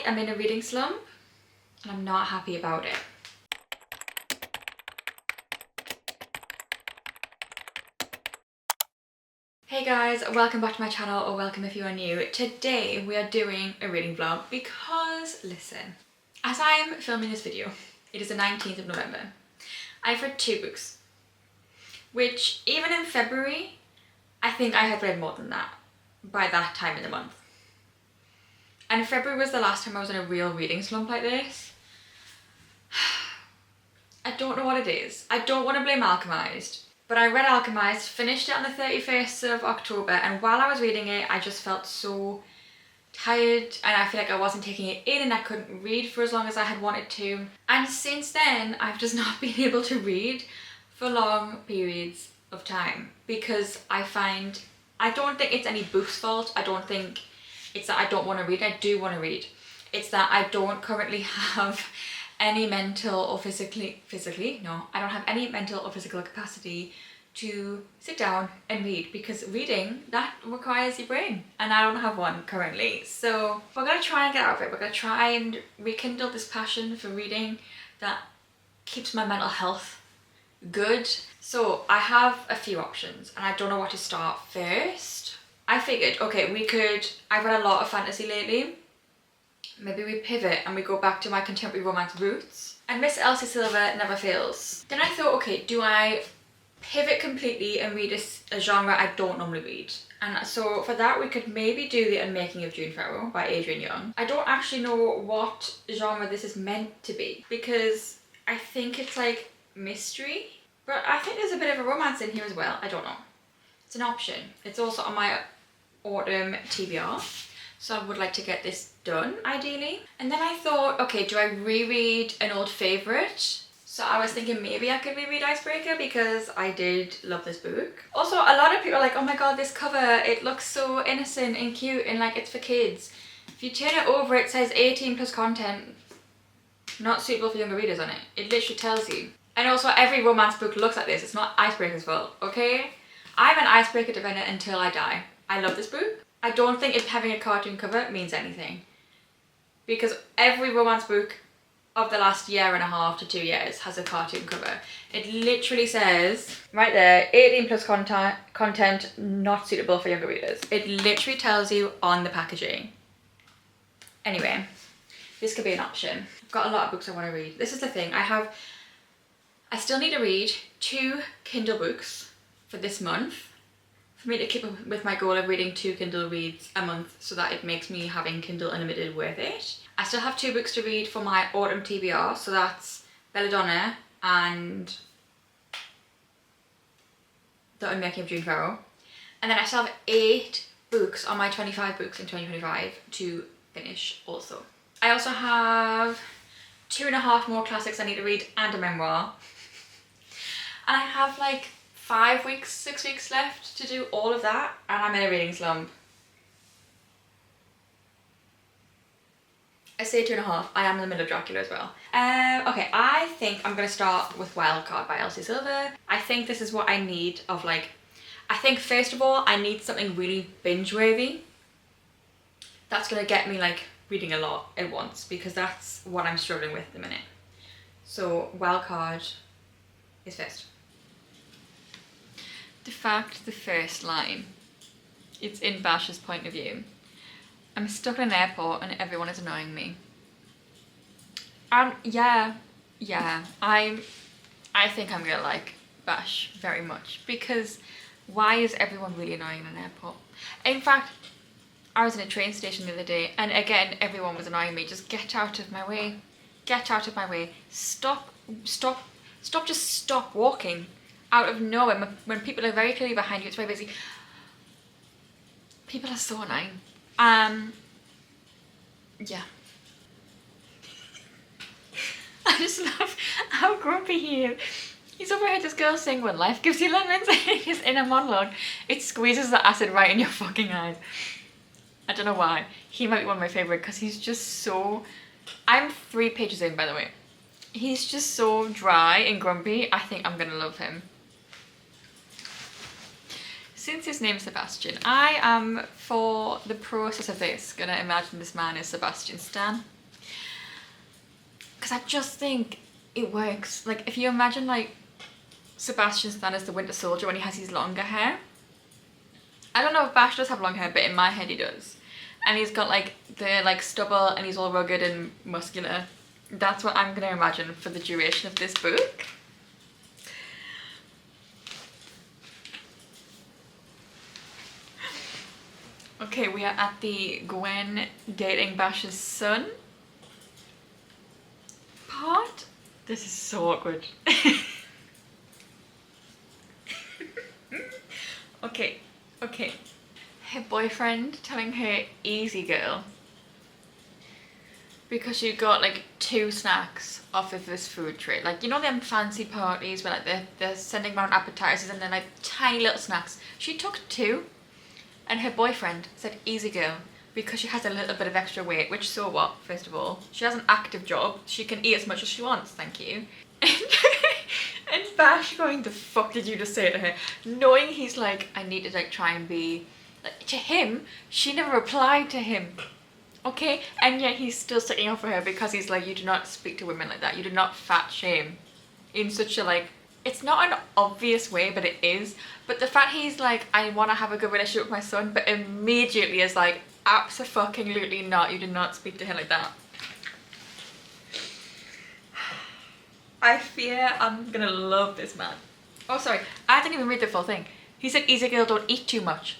am in a reading slump and I'm not happy about it. Hey guys, welcome back to my channel, or welcome if you are new. Today we are doing a reading vlog because, listen, as I am filming this video, it is the 19th of November. I've read 2 books, which even in February, I think I had read more than that by that time in the month. And February was the last time I was in a real reading slump like this. I don't know what it is. I don't want to blame Alchemized, but I read Alchemized, finished it on the 31st of October, and while I was reading it, I just felt so tired and I feel like I wasn't taking it in and I couldn't read for as long as I had wanted to. And since then, I've just not been able to read for long periods of time because I don't think it's any book's fault. I don't think it's that I don't want to read. I do want to read. It's that I don't currently have any mental or I don't have any mental or physical capacity to sit down and read, because reading, that requires your brain and I don't have one currently. So we're gonna try and get out of it. We're gonna try and rekindle this passion for reading that keeps my mental health good. So I have a few options and I don't know what to start first. I figured, okay, I've read a lot of fantasy lately. Maybe we pivot and we go back to my contemporary romance roots. And Miss Elsie Silver never fails. Then I thought, okay, do I pivot completely and read a genre I don't normally read? And so for that, we could maybe do The Unmaking of June Farrow by Adrian Young. I don't actually know what genre this is meant to be, because I think it's like mystery, but I think there's a bit of a romance in here as well. I don't know. It's an option. It's also on my autumn TBR. So I would like to get this done, ideally. And then I thought, okay, do I reread an old favourite? So I was thinking maybe I could reread Icebreaker because I did love this book. Also, a lot of people are like, oh my god, this cover, it looks so innocent and cute and like it's for kids. If you turn it over, it says 18 plus content, not suitable for younger readers on it. It literally tells you. And also every romance book looks like this. It's not Icebreaker's fault, okay? I'm an Icebreaker defender until I die. I love this book. I don't think it having a cartoon cover means anything, because every romance book of the last year and a half to 2 years has a cartoon cover. It literally says right there, 18 plus content not suitable for younger readers. It literally tells you on the packaging. Anyway, this could be an option. I've got a lot of books I want to read. This is the thing, I still need to read 2 Kindle books for this month, for me to keep up with my goal of reading 2 Kindle reads a month, so that it makes me having Kindle Unlimited worth it. I still have 2 books to read for my autumn TBR, so that's Belladonna and The Unmaking of June Farrow. And then I still have 8 books on my 25 books in 2025 to finish also. I also have 2.5 more classics I need to read and a memoir. And I have like 6 weeks left to do all of that, and I'm in a reading slump. I say 2.5, I am in the middle of Dracula as well. Okay, I think I'm gonna start with Wildcard by Elsie Silver. I think this is what I need of like, I think first of all, I need something really binge-worthy. That's gonna get me like reading a lot at once, because that's what I'm struggling with at the minute. So Wildcard is first. The first line, it's in Bash's point of view. I'm stuck in an airport and everyone is annoying me. Yeah, I think I'm gonna like Bash very much, because why is everyone really annoying in an airport? In fact, I was in a train station the other day and again, everyone was annoying me. Just get out of my way. Get out of my way. Stop walking. Out of nowhere, when people are very clearly behind you, it's very busy. People are so annoying. Yeah. I just love how grumpy he is. He's overheard this girl sing "When Life Gives You Lemons" in his inner monologue. It squeezes the acid right in your fucking eyes. I don't know why. He might be one of my favourite because he's just so... I'm 3 pages in, by the way. He's just so dry and grumpy. I think I'm gonna love him. Since his name's Sebastian, I am, for the process of this, gonna imagine this man is Sebastian Stan. because I just think it works. Like, if you imagine like Sebastian Stan as the Winter Soldier when he has his longer hair. I don't know if Bash does have long hair, but in my head he does. And he's got like the like stubble and he's all rugged and muscular. That's what I'm gonna imagine for the duration of this book. Okay, we are at the Gwen dating Bash's son part. This is so awkward. Okay. Her boyfriend telling her easy girl because you got like 2 snacks off of this food tray. Like, you know them fancy parties where like they're sending around appetizers and then like tiny little snacks. She took 2 and her boyfriend said easy girl because she has a little bit of extra weight, which so what, first of all. She has an active job. She can eat as much as she wants, thank you. And Bash going, the fuck did you just say to her? Knowing he's like, I need to like try and be, like, to him, she never replied to him. Okay? And yet he's still sticking up for her because he's like, you do not speak to women like that. You do not fat shame in such a like, it's not an obvious way, but it is. But the fact he's like, I want to have a good relationship with my son, but immediately is like, abso-fucking-lutely not. You do not speak to him like that. I fear I'm gonna love this man. Oh, sorry, I didn't even read the full thing. He said, easy girl, don't eat too much.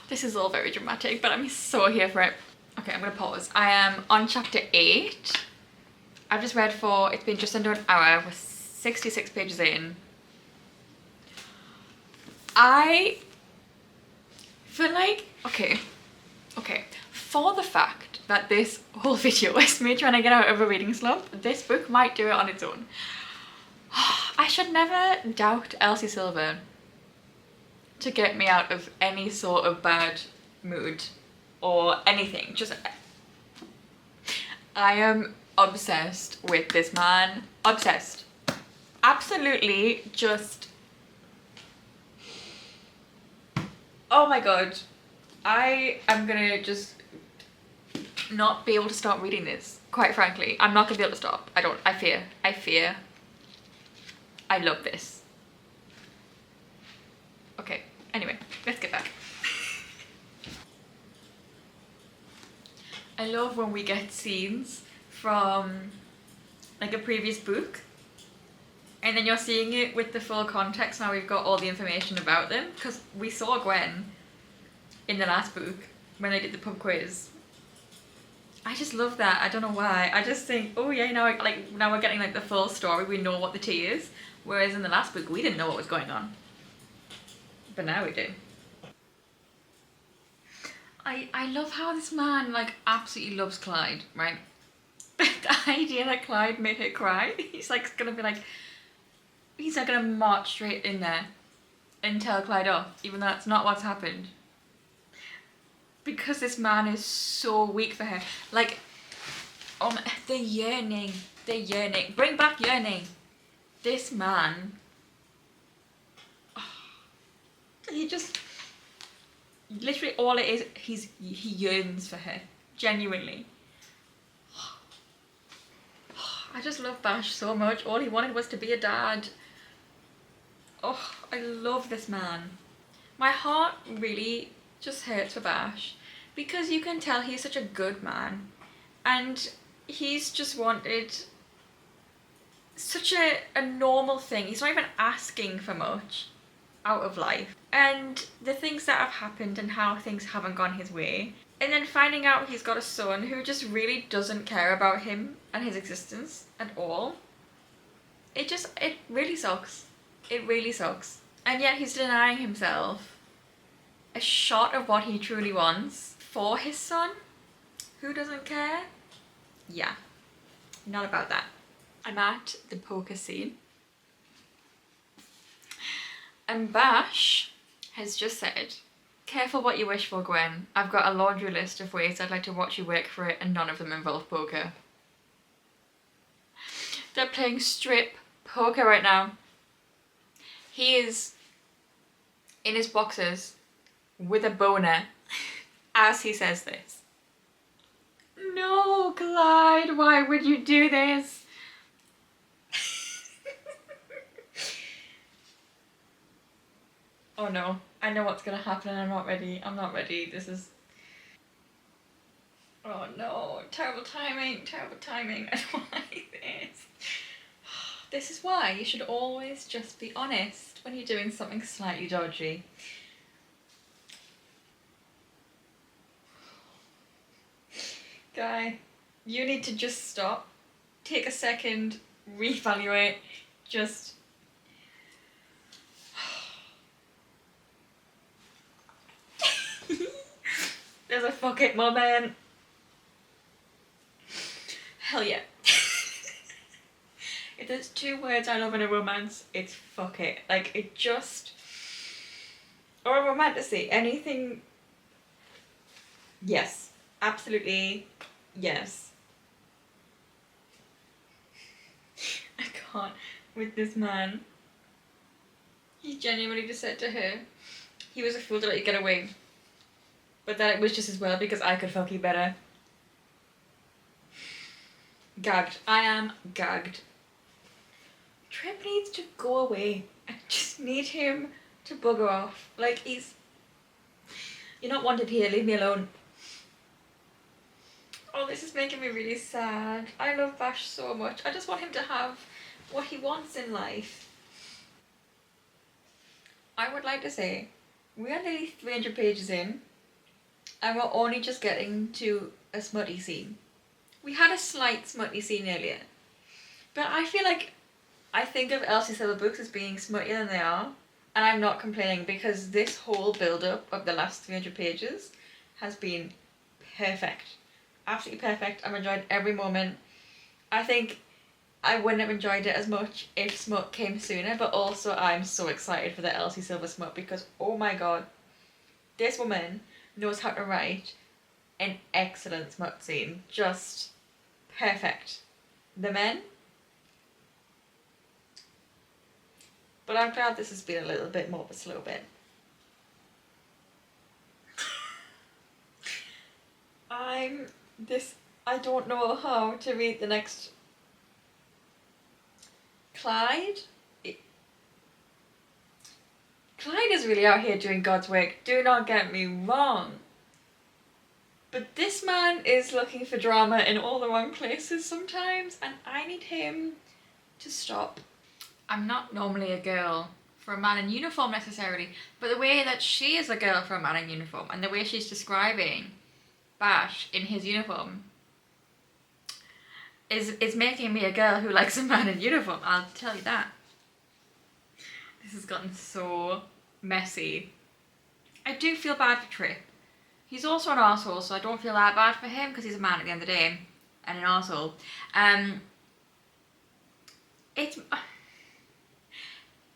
This is all very dramatic, but I'm so here for it. Okay, I'm gonna pause. I am on chapter 8. I've just read for, it's been just under an hour. We're 66 pages in. I feel like, okay, for the fact that this whole video is me trying to get out of a reading slump, this book might do it on its own. I should never doubt Elsie Silver to get me out of any sort of bad mood or anything. Just, I am obsessed with this man. Obsessed. Absolutely just, oh my god. I am gonna just not be able to stop reading this, quite frankly. I'm not gonna be able to stop. I fear. I love this. Okay, anyway, let's get back. I love when we get scenes from like a previous book and then you're seeing it with the full context. Now we've got all the information about them, because we saw Gwen in the last book when they did the pub quiz. I just love that. I don't know why. I just think, oh yeah, now we're getting like the full story. We know what the tea is, whereas in the last book we didn't know what was going on, but now we do. I love how this man like absolutely loves Clyde, right? The idea that Clyde made her cry, he's like gonna be like, he's not gonna march straight in there and tell Clyde off, even though that's not what's happened. Because this man is so weak for her. Like, the yearning, bring back yearning. This man, he just, literally all it is, he yearns for her, genuinely. I just love Bash so much. All he wanted was to be a dad. Oh, I love this man. My heart really just hurts for Bash because you can tell he's such a good man and he's just wanted such a normal thing. He's not even asking for much out of life. And the things that have happened and how things haven't gone his way, and then finding out he's got a son who just really doesn't care about him and his existence at all. It really sucks. It really sucks. And yet he's denying himself a shot of what he truly wants for his son, who doesn't care. Yeah, not about that. I'm at the poker scene. And Bash has just said, careful what you wish for, Gwen. I've got a laundry list of ways I'd like to watch you work for it and none of them involve poker. They're playing strip poker right now. He is in his boxers with a boner as he says this. No, Clyde, why would you do this? Oh no, I know what's gonna happen and I'm not ready. I'm not ready. This is... Oh no, terrible timing, terrible timing. I don't like this. This is why you should always just be honest when you're doing something slightly dodgy. Guy, you need to just stop, take a second, reevaluate, just... There's a fuck it moment. Hell yeah. If there's 2 words I love in a romance, it's fuck it. Like, it just... Or a romantasy, anything... Yes. Absolutely, yes. I can't with this man. He genuinely just said to her, he was a fool to let you get away. But that it was just as well because I could fuck you better. Gagged. I am gagged. Trip needs to go away. I just need him to bugger off. Like, he's... You're not wanted here, leave me alone. Oh, this is making me really sad. I love Bash so much. I just want him to have what he wants in life. I would like to say, we are nearly 300 pages in, and we're only just getting to a smutty scene. We had a slight smutty scene earlier, but I feel like I think of Elsie Silver books as being smuttier than they are, and I'm not complaining because this whole build-up of the last 300 pages has been perfect. Absolutely perfect. I've enjoyed every moment. I think I wouldn't have enjoyed it as much if smut came sooner, but also I'm so excited for the Elsie Silver smut because, oh my god, this woman knows how to write an excellent smut scene. Just perfect. The men? But I'm glad this has been a little bit more of a slow bit. I don't know how to read the next... Clyde? Clyde is really out here doing God's work, do not get me wrong. But this man is looking for drama in all the wrong places sometimes, and I need him to stop. I'm not normally a girl for a man in uniform necessarily, but the way that she is a girl for a man in uniform, and the way she's describing Bash in his uniform, is making me a girl who likes a man in uniform, I'll tell you that. This has gotten so messy. I do feel bad for Trip. He's also an arsehole, so I don't feel that bad for him because he's a man at the end of the day and an arsehole. It's...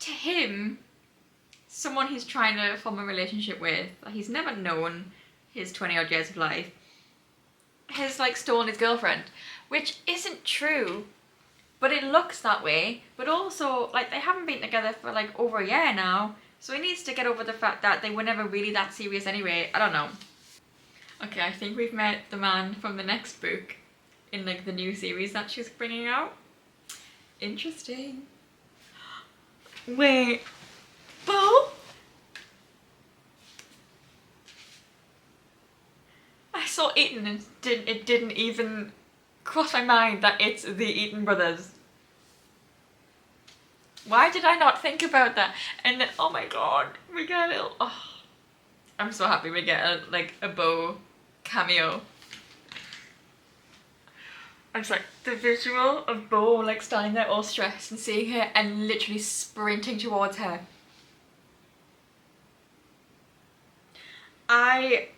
To him, someone he's trying to form a relationship with, he's never known his 20 odd years of life, has like stolen his girlfriend, which isn't true, but it looks that way. But also, like, they haven't been together for like over a year now, so he needs to get over the fact that they were never really that serious anyway. I don't know. Okay, I think we've met the man from the next book in like the new series that she's bringing out. Interesting. Wait, Bo? I saw Eaton and it didn't even cross my mind that it's the Eaton brothers. Why did I not think about that? And then, oh my god, we get a little... Oh, I'm so happy we get a Bo cameo. I'm just like, the visual of Bo like standing there all stressed and seeing her and literally sprinting towards her. I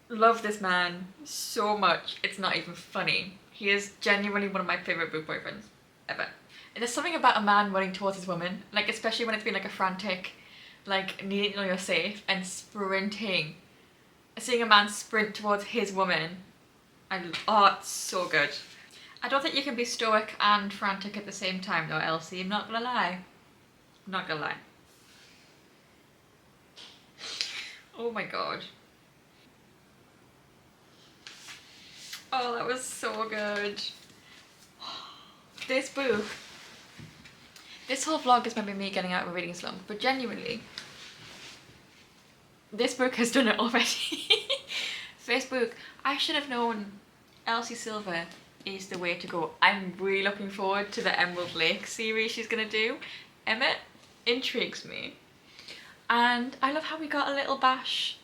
love this man so much, it's not even funny. He is genuinely one of my favourite book boyfriends ever. And there's something about a man running towards his woman, like especially when it's been like a frantic, like needing to know you're safe and sprinting. Seeing a man sprint towards his woman, oh, it's so good. I don't think you can be stoic and frantic at the same time though, Elsie. I'm not gonna lie. I'm not gonna lie. Oh my god. Oh, that was so good. This book. This whole vlog is maybe me getting out of a reading slump, but genuinely, this book has done it already. Facebook, I should have known Elsie Silver is the way to go. I'm really looking forward to the Emerald Lake series she's gonna do. Emmett intrigues me. And I love how we got a little Bash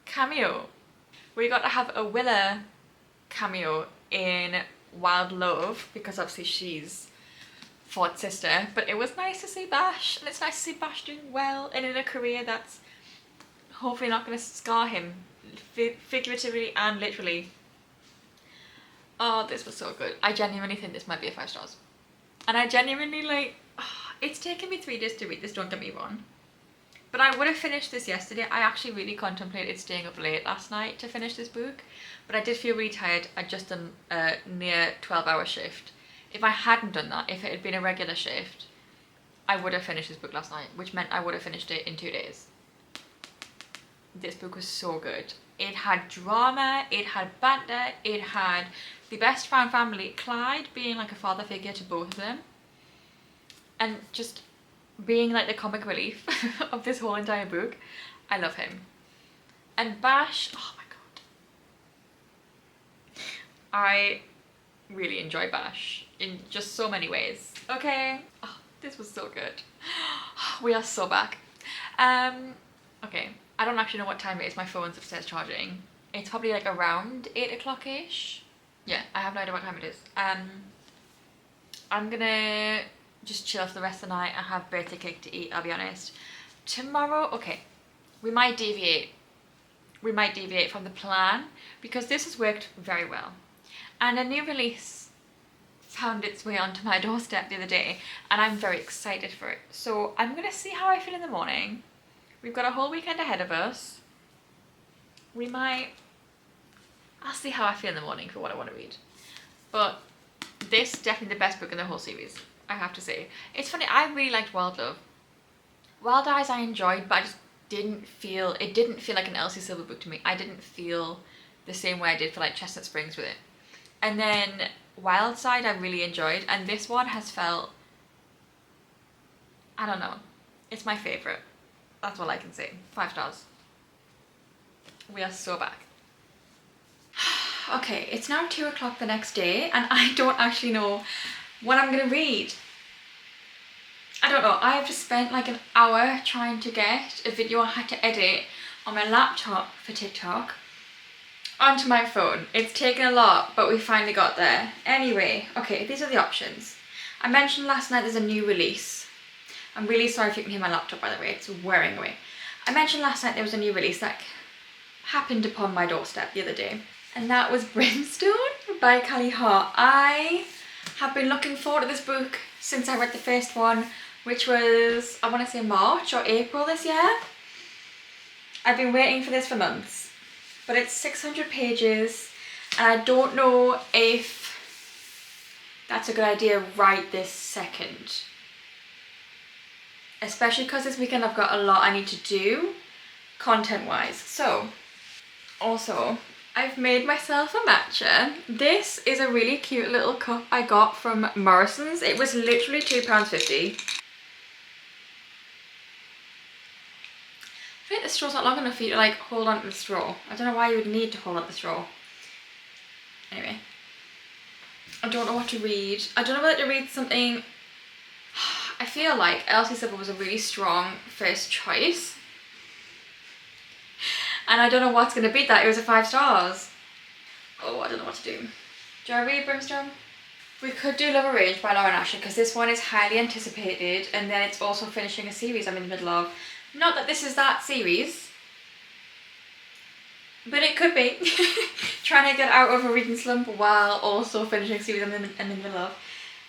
cameo. We got to have a Willa cameo in Wild Love because obviously she's Ford's sister, but it was nice to see Bash, and it's nice to see Bash doing well and in a career that's hopefully not going to scar him figuratively and literally. Oh, this was so good. I genuinely think this might be a 5 stars. And I genuinely it's taken me 3 days to read this, don't get me wrong. But I would have finished this yesterday. I actually really contemplated staying up late last night to finish this book. But I did feel really tired. I'd just done a near 12-hour shift. If I hadn't done that, if it had been a regular shift, I would have finished this book last night, which meant I would have finished it in 2 days. This book was so good. It had drama, it had banter, it had the best found family, Clyde being like a father figure to both of them, and just being like the comic relief of this whole entire book. I love him. And Bash, oh my god. I really enjoy Bash in just so many ways. Okay, oh, this was so good. We are so back. Okay, I don't actually know what time it is. My phone's upstairs charging. It's probably like around 8 o'clock-ish. Yeah, I have no idea what time it is. I'm gonna just chill for the rest of the night and have birthday cake to eat, I'll be honest. Tomorrow, okay, we might deviate. We might deviate from the plan because this has worked very well. And a new release found its way onto my doorstep the other day and I'm very excited for it. So I'm gonna see how I feel in the morning. We've got a whole weekend ahead of us. I'll see how I feel in the morning for what I want to read. But this is definitely the best book in the whole series, I have to say. It's funny, I really liked Wild Love. Wild Eyes I enjoyed, but I just didn't feel like an Elsie Silver book to me. I didn't feel the same way I did for like Chestnut Springs with it. And then Wild Side I really enjoyed, and this one has felt, I don't know, it's my favourite. That's all I can say. 5 stars. We are so back. Okay, it's now 2 o'clock the next day and I don't actually know what I'm gonna read. I don't know, I have just spent like an hour trying to get a video I had to edit on my laptop for TikTok onto my phone. It's taken a lot, but we finally got there. Anyway, okay, these are the options. I mentioned last night there's a new release. I'm really sorry if you can hear my laptop, by the way, it's whirring away. I mentioned last night there was a new release that happened upon my doorstep the other day, and that was Brimstone by Callie Hart. I have been looking forward to this book since I read the first one, which was, I want to say March or April this year. I've been waiting for this for months, but it's 600 pages and I don't know if that's a good idea right this second. Especially because this weekend I've got a lot I need to do content-wise. So, also, I've made myself a matcha. This is a really cute little cup I got from Morrison's. It was literally £2.50. I think the straw's not long enough for you to like hold on to the straw. I don't know why you would need to hold on to the straw. Anyway, I don't know what to read. I don't know whether to read something. I feel like Elsie Silver was a really strong first choice. And I don't know what's going to beat that. It was a 5 stars. Oh, I don't know what to do. Do I read Brimstone? We could do Love Arranged by Lauren Asher because this one is highly anticipated and then it's also finishing a series I'm in the middle of. Not that this is that series, but it could be. Trying to get out of a reading slump while also finishing a series I'm in the middle of.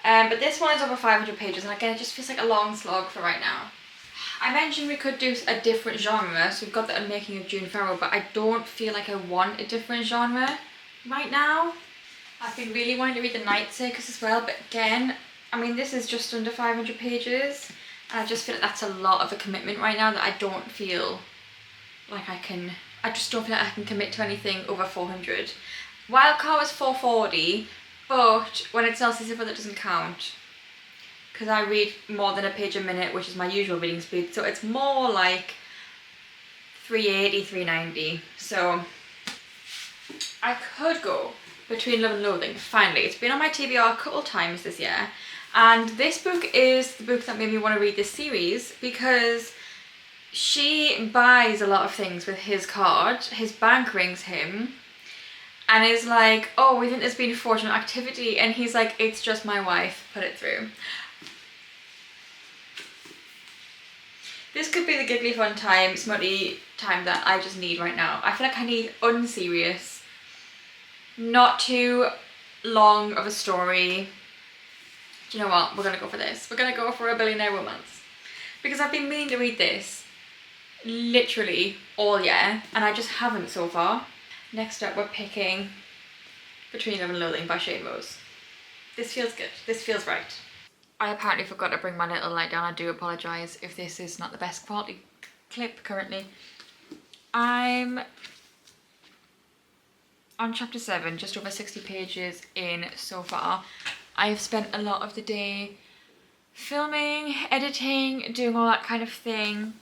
But this one is over 500 pages and again it just feels like a long slog for right now. I mentioned we could do a different genre, so we've got the Unmaking of June Farrell, but I don't feel like I want a different genre right now. I've been really wanting to read The Night Circus as well, but again, I mean, this is just under 500 pages, and I just feel like that's a lot of a commitment right now that I don't feel like I just don't feel like I can commit to anything over 400. Wildcard was 440, but when it's LCC, that doesn't count, because I read more than a page a minute, which is my usual reading speed, so it's more like 380, 390. So I could go between Love and Loathing. Finally, it's been on my TBR a couple times this year, and this book is the book that made me want to read this series, because she buys a lot of things with his card. His bank rings him and is like, oh, we think there's been fraudulent activity, and he's like, it's just my wife, put it through. This could be the giggly fun time, smutty time that I just need right now. I feel like I need unserious, not too long of a story. Do you know what? We're gonna go for this. We're gonna go for A Billionaire Romance, because I've been meaning to read this literally all year and I just haven't so far. Next up, we're picking Between Love and Loathing by Shane Rose. This feels good. This feels right. I apparently forgot to bring my little light down. I do apologise if this is not the best quality clip currently. I'm on chapter 7, just over 60 pages in so far. I've spent a lot of the day filming, editing, doing all that kind of thing.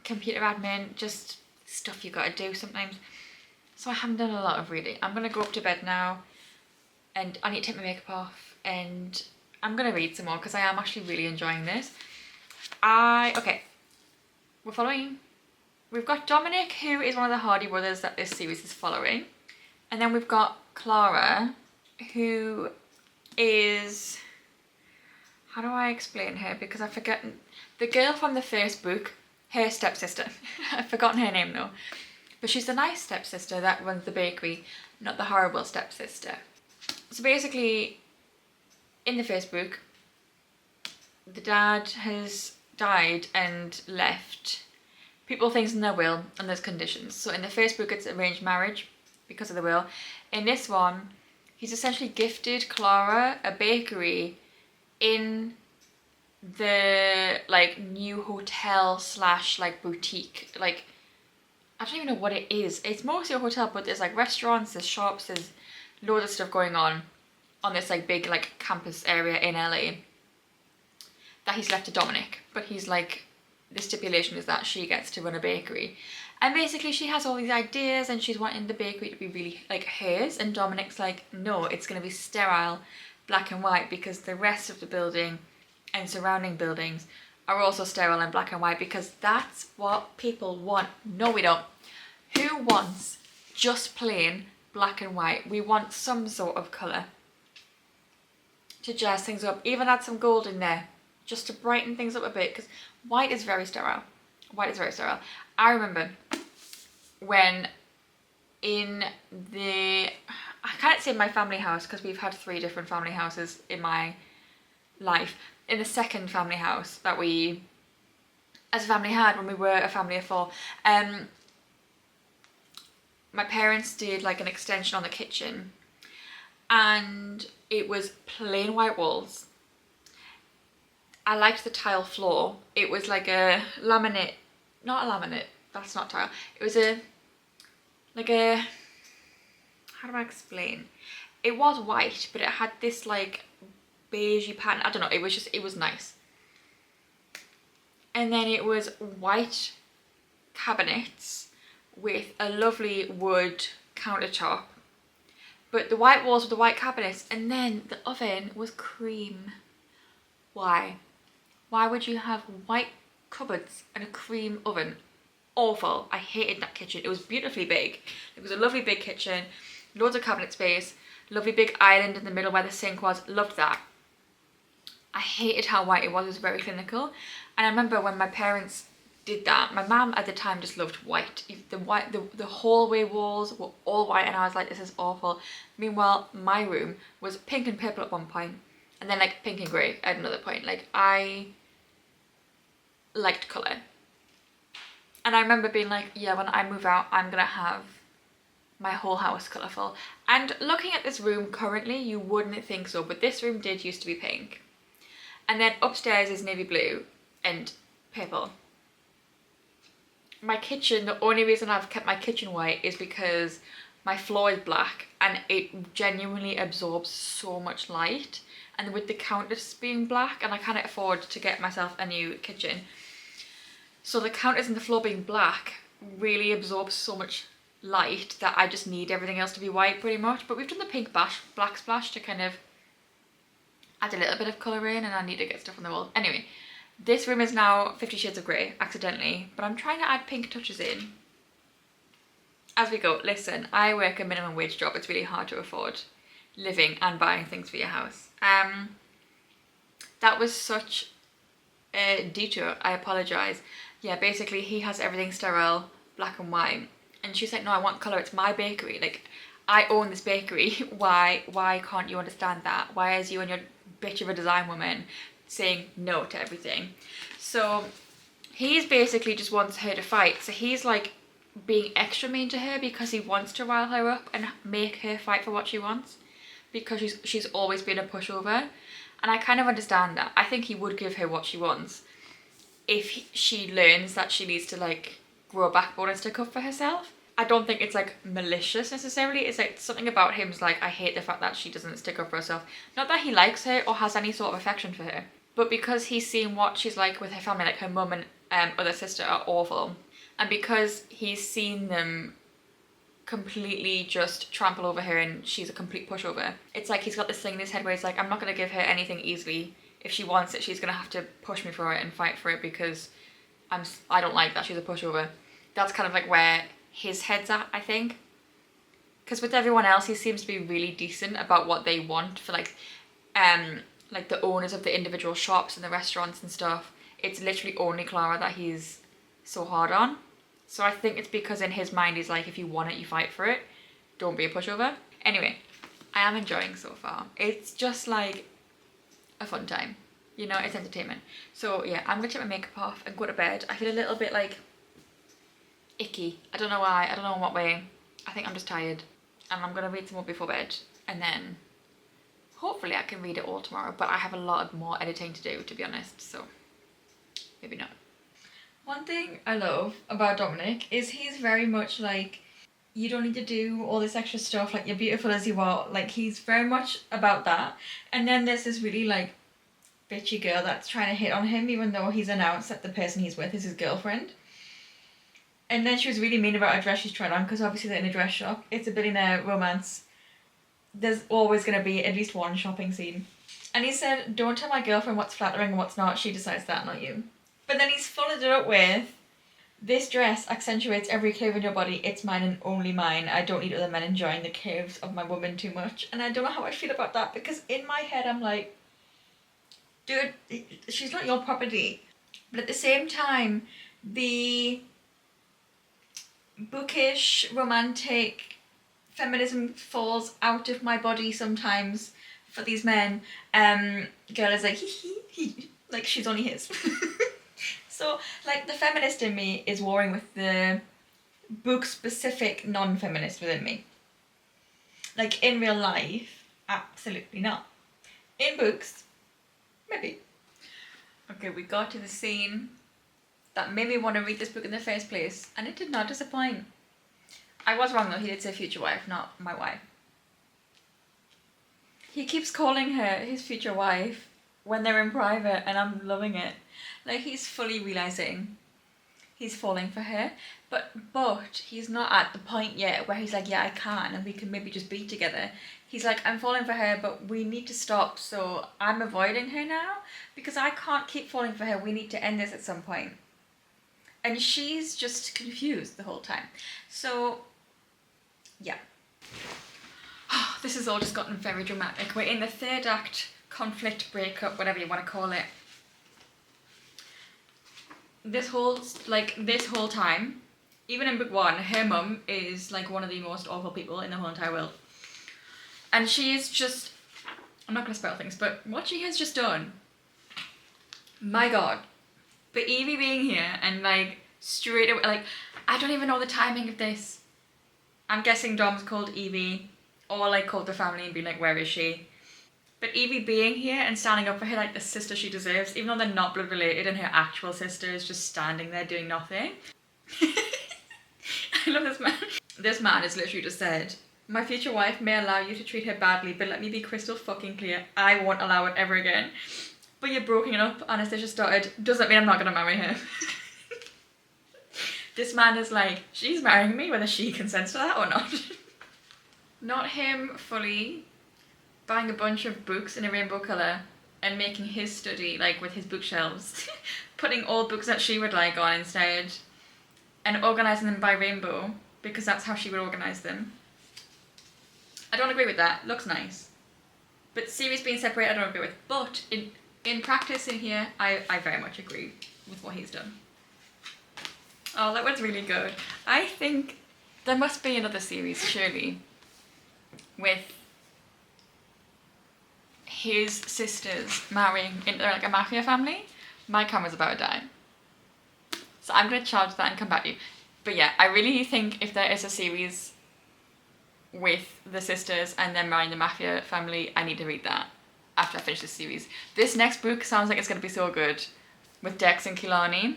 Computer admin, just stuff you gotta do sometimes. So I haven't done a lot of reading. I'm gonna go up to bed now and I need to take my makeup off, and I'm gonna read some more because I am actually really enjoying this. Okay, we're following. We've got Dominic, who is one of the Hardy brothers that this series is following. And then we've got Clara, who is, how do I explain her? Because I've forgotten, the girl from the first book, her stepsister. I've forgotten her name though. But she's the nice stepsister that runs the bakery, not the horrible stepsister. So basically, in the first book, the dad has died and left people things in their will, and there's conditions. So in the first book, it's arranged marriage because of the will. In this one, he's essentially gifted Clara a bakery in the like new hotel slash like boutique. Like, I don't even know what it is. It's mostly a hotel, but there's like restaurants, there's shops, there's loads of stuff going on this like big like campus area in LA that he's left to Dominic. But he's like, the stipulation is that she gets to run a bakery, and basically she has all these ideas and she's wanting the bakery to be really like hers, and Dominic's like, no, it's going to be sterile, black and white, because the rest of the building and surrounding buildings are also sterile and black and white, because that's what people want. No, we don't. Who wants just plain black and white? We want some sort of colour to jazz things up, even add some gold in there just to brighten things up a bit, because white is very sterile. White is very sterile. I remember when in the, I can't say my family house because we've had 3 different family houses in my life. In the second family house that we as a family had when we were a family of 4, my parents did like an extension on the kitchen, and it was plain white walls. I liked the tile floor. It was like a laminate, not a laminate, that's not tile. It was a, like a, how do I explain? It was white, but it had this like beigey pattern. I don't know, it was just, it was nice. And then it was white cabinets with a lovely wood countertop. But the white walls were the white cabinets, and then the oven was cream. Why? Why would you have white cupboards and a cream oven? Awful. I hated that kitchen. It was beautifully big. It was a lovely big kitchen, loads of cabinet space, lovely big island in the middle where the sink was. Loved that. I hated how white it was. It was very clinical. And I remember when my parents did that, my mum at the time just loved white. The hallway walls were all white, and I was like, this is awful. Meanwhile, my room was pink and purple at one point, and then like pink and grey at another point. Like, I liked colour. And I remember being like, yeah, when I move out, I'm gonna have my whole house colourful. And looking at this room currently, you wouldn't think so, but this room did used to be pink. And then upstairs is navy blue and purple. My kitchen, the only reason I've kept my kitchen white is because my floor is black and it genuinely absorbs so much light. And with the counters being black, and I can't afford to get myself a new kitchen, so the counters and the floor being black really absorbs so much light that I just need everything else to be white pretty much. But we've done the pink black splash to kind of add a little bit of colour in, and I need to get stuff on the wall. Anyway, this room is now 50 Shades of Grey, accidentally, but I'm trying to add pink touches in as we go. Listen, I work a minimum wage job. It's really hard to afford living and buying things for your house. That was such a detour. I apologise. Yeah, basically he has everything sterile, black and white, and she's like, no, I want colour. It's my bakery. Like, I own this bakery. Why can't you understand that? Why is you and your bitch of a design woman saying no to everything? So he's basically just wants her to fight. So he's like being extra mean to her because he wants to rile her up and make her fight for what she wants, because she's always been a pushover. And I kind of understand that. I think he would give her what she wants if she learns that she needs to like grow a backbone and stick up for herself. I don't think it's like malicious necessarily. It's like something about him's like, I hate the fact that she doesn't stick up for herself. Not that he likes her or has any sort of affection for her, but because he's seen what she's like with her family, like her mum and other sister are awful. And because he's seen them completely just trample over her and she's a complete pushover, it's like he's got this thing in his head where he's like, I'm not going to give her anything easily. If she wants it, she's going to have to push me for it and fight for it because I don't like that she's a pushover. That's kind of like where his head's at, I think. Because with everyone else, he seems to be really decent about what they want for like the owners of the individual shops and the restaurants and stuff. It's literally only Clara that he's so hard on. So I think it's because in his mind he's like, if you want it, you fight for it. Don't be a pushover. Anyway, I am enjoying so far. It's just like a fun time. You know, it's entertainment. So yeah, I'm gonna take my makeup off and go to bed. I feel a little bit like icky. I don't know why. I don't know in what way. I think I'm just tired. And I'm gonna read some more before bed. And then hopefully I can read it all tomorrow. But I have a lot more editing to do, to be honest. So maybe not. One thing I love about Dominic is he's very much like, you don't need to do all this extra stuff, like you're beautiful as you are. Like, he's very much about that. And then there's this really like bitchy girl that's trying to hit on him, even though he's announced that the person he's with is his girlfriend. And then she was really mean about a dress she's tried on, because obviously they're in a dress shop. It's a billionaire romance. There's always going to be at least one shopping scene. And he said, don't tell my girlfriend what's flattering and what's not. She decides that, not you. But then he's followed it up with, this dress accentuates every curve in your body. It's mine and only mine. I don't need other men enjoying the curves of my woman too much. And I don't know how I feel about that, because in my head I'm like, dude, she's not your property. But at the same time, the bookish, romantic feminism falls out of my body sometimes for these men. Girl is like, he, like she's only his. So, like, the feminist in me is warring with the book-specific non-feminist within me. Like, in real life, absolutely not. In books, maybe. Okay, we got to the scene that made me want to read this book in the first place, and it did not disappoint. I was wrong though, he did say future wife, not my wife. He keeps calling her his future wife when they're in private, and I'm loving it. Like, he's fully realising he's falling for her, but he's not at the point yet where he's like, yeah, I can, and we can maybe just be together. He's like, I'm falling for her, but we need to stop, so I'm avoiding her now, because I can't keep falling for her. We need to end this at some point. And she's just confused the whole time. So, yeah. This has all just gotten very dramatic. We're in the third act, conflict, breakup, whatever you want to call it. This whole time, even in book one, her mum is like one of the most awful people in the whole entire world. And she is just, I'm not going to spoil things, but what she has just done, my god. But Evie being here and like straight away, like, I don't even know the timing of this. I'm guessing Dom's called Evie, or like called the family and being like, where is she? But Evie being here and standing up for her like the sister she deserves, even though they're not blood related and her actual sister is just standing there doing nothing. I love this man. This man has literally just said, my future wife may allow you to treat her badly, but let me be crystal fucking clear, I won't allow it ever again. But you're broken up, Anastasia started, doesn't mean I'm not gonna marry her. This man is like, she's marrying me whether she consents to that or not. Not him fully buying a bunch of books in a rainbow colour and making his study like with his bookshelves, putting all books that she would like on instead, and organising them by rainbow because that's how she would organise them. I don't agree with that. Looks nice. But series being separated I don't agree with. But in practice in here, I very much agree with what he's done. Oh, that one's really good. I think there must be another series, surely, with his sisters marrying into like a mafia family. My camera's about to die. So I'm going to charge that and come back to you. But yeah, I really think if there is a series with the sisters and them marrying the mafia family, I need to read that after I finish this series. This next book sounds like it's going to be so good with Dex and Kilani.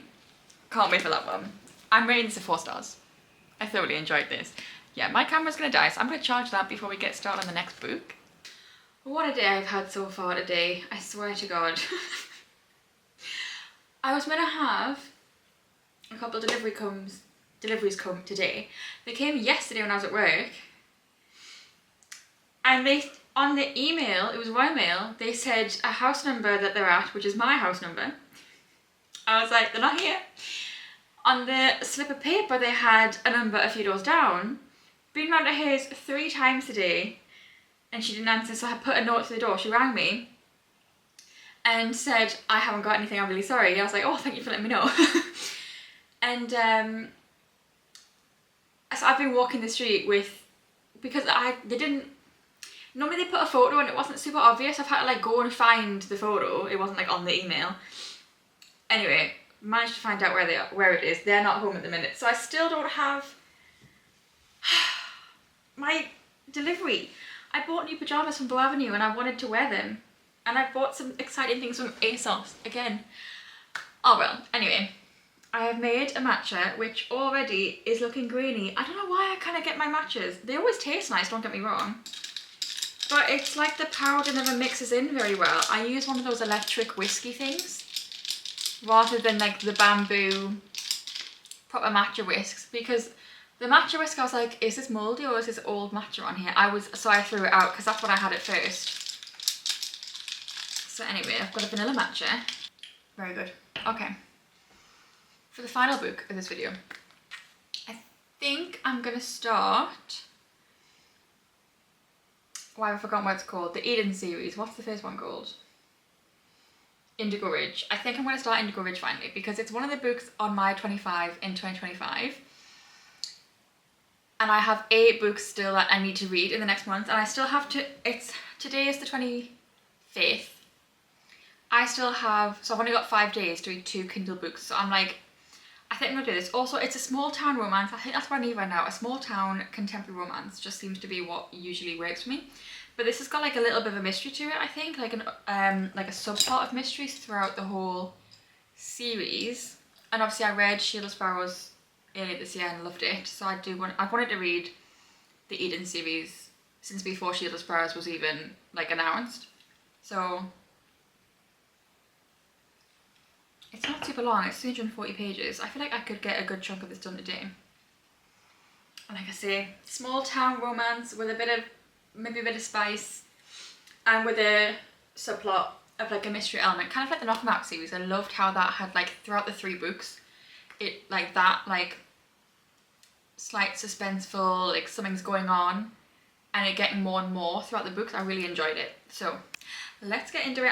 Can't wait for that one. I'm rating this at 4 stars. I thoroughly enjoyed this. Yeah, my camera's going to die, so I'm going to charge that before we get started on the next book. What a day I've had so far today, I swear to God. I was meant to have a couple of deliveries come today. They came yesterday when I was at work. And they, on the email, it was Royal Mail, they said a house number that they're at, which is my house number. I was like, they're not here. On the slip of paper, they had a number a few doors down. Been round to hers 3 times today, and she didn't answer, so I put a note to the door. She rang me and said, I haven't got anything, I'm really sorry. I was like, oh, thank you for letting me know. And so I've been walking the street with, because they didn't, normally they put a photo and it wasn't super obvious. I've had to like go and find the photo. It wasn't like on the email. Anyway, managed to find out where it is. They're not home at the minute, so I still don't have my delivery. I bought new pyjamas from Bow Avenue and I wanted to wear them, and I bought some exciting things from ASOS again. Oh well, anyway, I have made a matcha which already is looking greeny. I don't know why I kind of get my matchas. They always taste nice, don't get me wrong, but it's like the powder never mixes in very well. I use one of those electric whiskey things rather than like the bamboo proper matcha whisks, because the matcha whisk I was like, is this mouldy or is this old matcha on here? So I threw it out because that's what I had at first. So anyway, I've got a vanilla matcha. Very good. Okay. For the final book of this video, I think I'm gonna start, why have I forgotten what it's called? The Eden series. What's the first one called? Indigo Ridge. I think I'm going to start Indigo Ridge finally, because it's one of the books on my 25 in 2025. And I have 8 books still that I need to read in the next month, and I still have to, today is the 25th. I still have, so I've only got 5 days to read 2 Kindle books, so I'm like, I think I'm going to do this. Also, it's a small town romance. I think that's what I need right now. A small town contemporary romance just seems to be what usually works for me. But this has got like a little bit of a mystery to it, I think, like a subplot of mysteries throughout the whole series. And obviously I read Sheila Sparrow's earlier this year and loved it, so I've wanted to read the Eden series since before Sheila Sparrow's was even like announced. So it's not super long, it's 340 pages. I feel like I could get a good chunk of this done today. And like I say, small town romance with a bit of, maybe a bit of spice, and with a subplot of like a mystery element, kind of like the Knock 'em Out series. I loved how that had like throughout the 3 books, it like that like slight suspenseful, like something's going on, and it getting more and more throughout the books. I really enjoyed it. So let's get into it.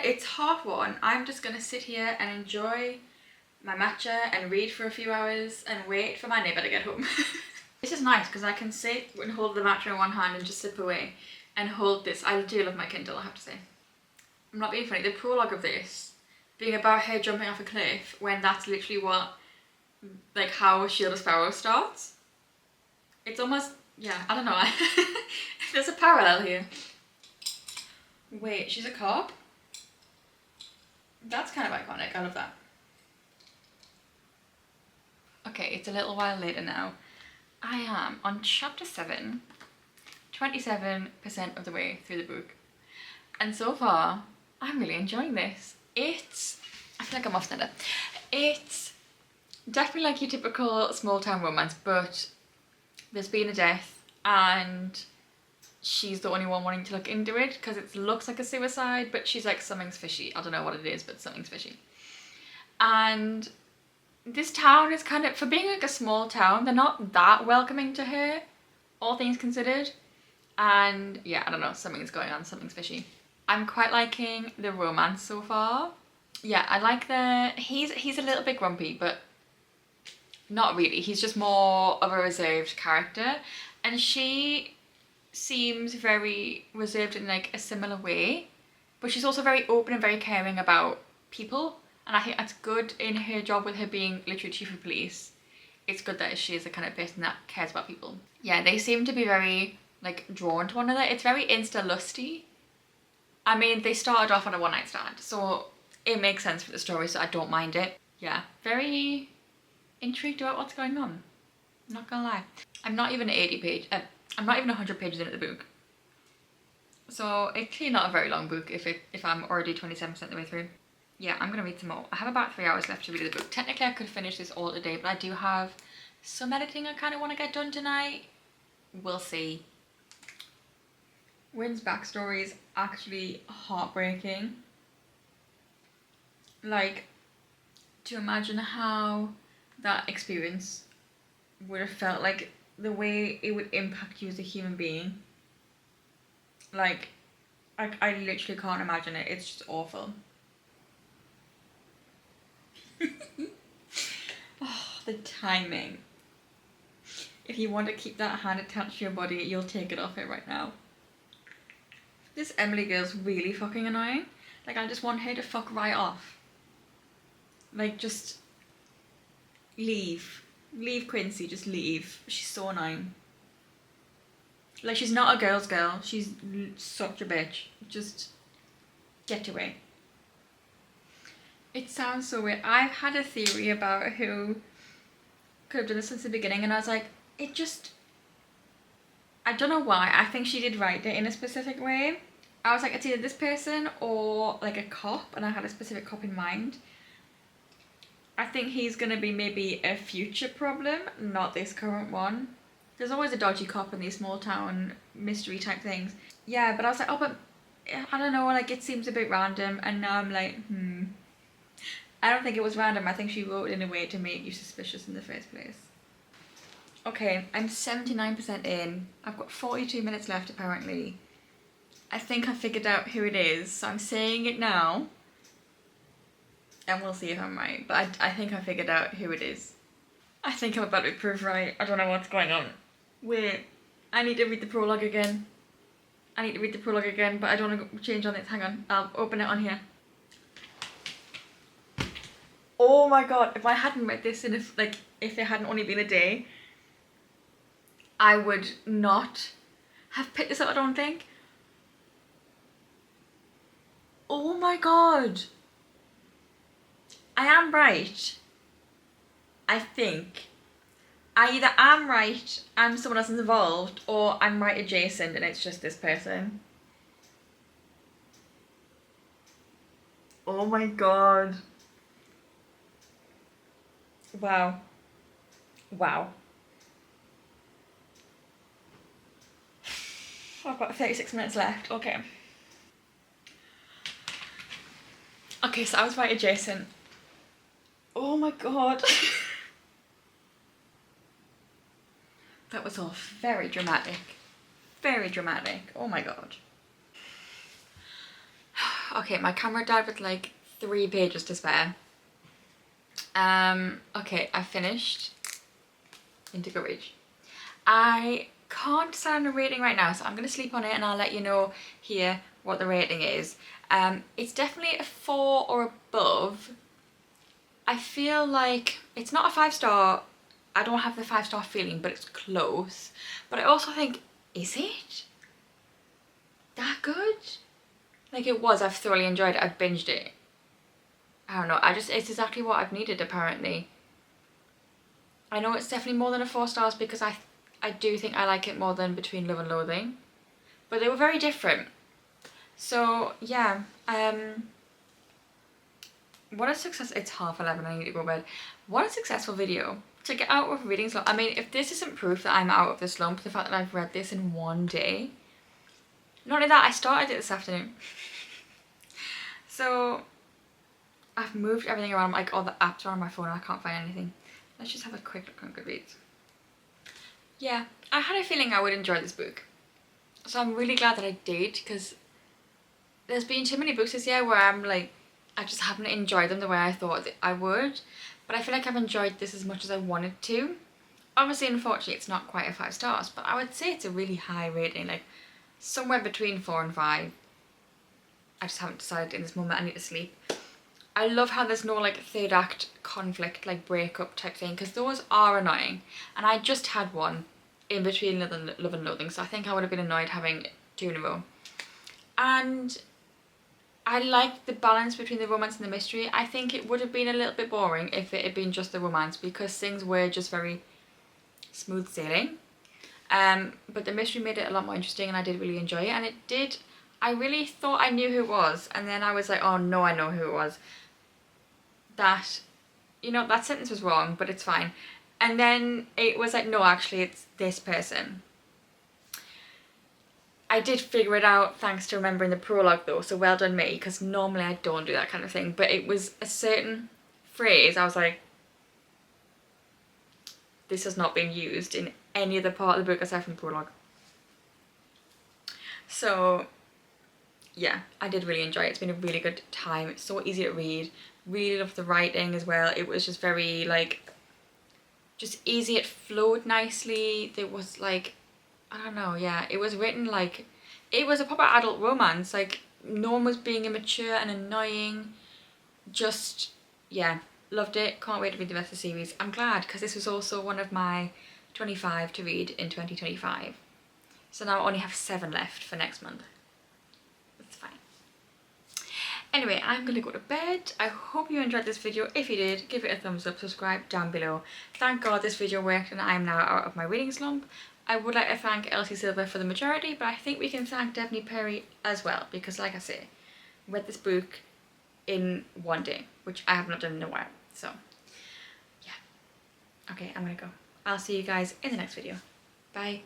It's 1:30. I'm just gonna sit here and enjoy my matcha and read for a few hours and wait for my neighbour to get home. This is nice because I can sit and hold the matcha in one hand and just sip away and hold this. I do love my Kindle, I have to say. I'm not being funny. The prologue of this being about her jumping off a cliff, when that's literally what, like how Sheila Sparrow starts. It's almost Yeah, I don't know. There's a parallel here. Wait, she's a cop? That's kind of iconic, I love that. Okay, it's a little while later now. I am on chapter 7, 27% of the way through the book. And so far, I'm really enjoying this. I feel like I'm off center. It's definitely like your typical small town romance, but there's been a death and she's the only one wanting to look into it because it looks like a suicide, but she's like, something's fishy. I don't know what it is, but something's fishy. And this town is kind of, for being like a small town, they're not that welcoming to her, all things considered. And yeah, I don't know, something's going on, something's fishy. I'm quite liking the romance so far. Yeah, I like he's a little bit grumpy, but not really. He's just more of a reserved character. And she seems very reserved in like a similar way, but she's also very open and very caring about people. And I think that's good in her job with her being literally chief of police. It's good that she is the kind of person that cares about people. Yeah, they seem to be very like drawn to one another. It's very insta-lusty. I mean, they started off on a one-night stand, so it makes sense for the story, so I don't mind it. Yeah, very intrigued about what's going on. I'm not gonna lie. I'm not even 100 pages into the book. So it's clearly not a very long book if I'm already 27% of the way through. Yeah, I'm gonna read some more. I have about 3 hours left to read the book. Technically I could finish this all today, but I do have some editing I kind of want to get done tonight. We'll see. Wynn's backstory is actually heartbreaking. Like, to imagine how that experience would have felt, like the way it would impact you as a human being. Like, I literally can't imagine it. It's just awful. Oh, the timing. If you want to keep that hand attached to your body, you'll take it off it right now. This Emily girl's really fucking annoying. Like, I just want her to fuck right off. Like, just leave. Leave Quincy, just leave. She's so annoying. Like, she's not a girl's girl. She's such a bitch. Just get away. It sounds so weird. I've had a theory about who could have done this since the beginning, and I was like, I don't know why. I think she did write it in a specific way. I was like, it's either this person or like a cop, and I had a specific cop in mind. I think he's gonna be maybe a future problem, not this current one. There's always a dodgy cop in these small town mystery type things. Yeah, but I was like, oh, but I don't know, like it seems a bit random, and now I'm like, I don't think it was random. I think she wrote it in a way to make you suspicious in the first place. Okay, I'm 79% in. I've got 42 minutes left apparently. I think I figured out who it is, so I'm saying it now. And we'll see if I'm right, but I think I figured out who it is. I think I'm about to be proved right. I don't know what's going on. Wait, I need to read the prologue again. But I don't want to change on it. Hang on, I'll open it on here. Oh my god, if I hadn't read this if it hadn't only been a day, I would not have picked this up, I don't think. Oh my god. I am right. I think. I either am right and someone else is involved, or I'm right adjacent and it's just this person. Oh my god. Wow. I've got 36 minutes left. Okay. Okay, so I was right adjacent. Oh my god. That was all very dramatic. Very dramatic. Oh my god. Okay, my camera died with like 3 pages to spare. Okay, I finished Indigo Ridge. I can't decide on a rating right now, so I'm gonna sleep on it and I'll let you know here what the rating is. It's definitely a 4 or above. I feel like it's not a 5-star I don't have the 5-star feeling, but it's close. But I also think, is it that good? Like, it was. I've thoroughly enjoyed it. I've binged it. I don't know. It's exactly what I've needed, apparently. I know it's definitely more than a 4 stars because I do think I like it more than Between Love and Loathing. But they were very different. So, yeah. What a success. It's 11:30. I need to go to bed. What a successful video. To get out of reading slump. I mean, if this isn't proof that I'm out of the slump, the fact that I've read this in one day. Not only that, I started it this afternoon. So, I've moved everything around, like all the apps are on my phone and I can't find anything. Let's just have a quick look on Goodreads. Yeah, I had a feeling I would enjoy this book. So I'm really glad that I did, because there's been too many books this year where I'm like, I just haven't enjoyed them the way I thought that I would. But I feel like I've enjoyed this as much as I wanted to. Obviously, unfortunately, it's not quite a 5 stars, but I would say it's a really high rating, like somewhere between 4 and 5. I just haven't decided in this moment. I need to sleep. I love how there's no like 3rd act conflict, like breakup type thing, because those are annoying. And I just had one in Between Love and Loathing, so I think I would have been annoyed having 2 in a row. And I like the balance between the romance and the mystery. I think it would have been a little bit boring if it had been just the romance, because things were just very smooth sailing. But the mystery made it a lot more interesting and I did really enjoy it. And it did, I really thought I knew who it was, and then I was like, oh no, I know who it was. That, you know, that sentence was wrong, but it's fine. And then it was like, no, actually it's this person. I did figure it out thanks to remembering the prologue though, so well done me, because normally I don't do that kind of thing. But it was a certain phrase, I was like, this has not been used in any other part of the book aside from the prologue. So yeah, I did really enjoy it. It's been a really good time. It's so easy to read. Really loved the writing as well. It was just very like, just easy. It flowed nicely. There was like, I don't know, yeah, it was written like, it was a proper adult romance. Like, no one was being immature and annoying. Just, yeah, loved it. Can't wait to read the rest of the series. I'm glad, because this was also one of my 25 to read in 2025. So now I only have 7 left for next month. That's fine. Anyway, I'm gonna go to bed. I hope you enjoyed this video. If you did, give it a thumbs up, subscribe down below. Thank God this video worked and I'm now out of my reading slump. I would like to thank Elsie Silver for the majority, but I think we can thank Daphne Perry as well, because like I say, read this book in one day, which I have not done in a while. So yeah. Okay, I'm gonna go. I'll see you guys in the next video. Bye.